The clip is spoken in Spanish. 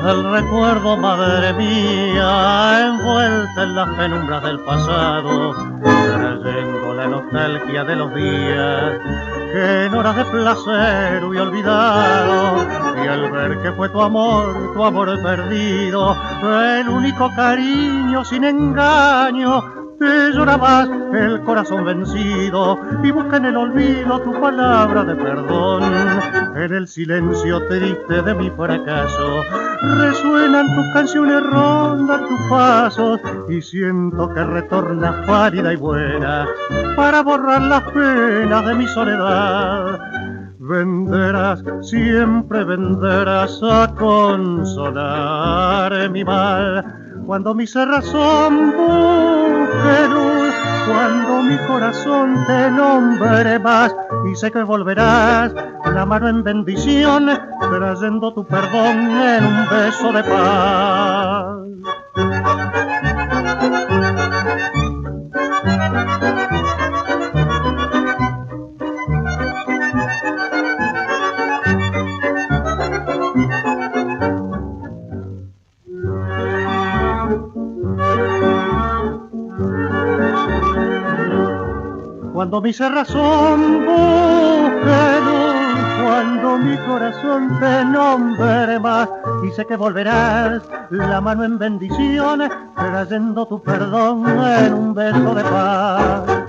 desde el recuerdo, madre mía, envuelta en las penumbras del pasado, trayendo la nostalgia de los días que en horas de placer hubiera olvidado. Y al ver que fue tu amor perdido, el único cariño sin engaño, te llorabas el corazón vencido y busca en el olvido tu palabra de perdón. En el silencio triste de mi fracaso resuenan tus canciones, rondan tus pasos y siento que retornas pálida y buena para borrar las penas de mi soledad. Vendrás, siempre vendrás a consolar mi mal cuando mi cerrazón busque luz, cuando mi corazón te nombre más, y sé que volverás la mano en bendición, trayendo tu perdón en un beso de paz. Cuando mi cerrazón busque luz, cuando mi corazón te nombre más, y sé que volverás la mano en bendición, trayendo tu perdón en un beso de paz.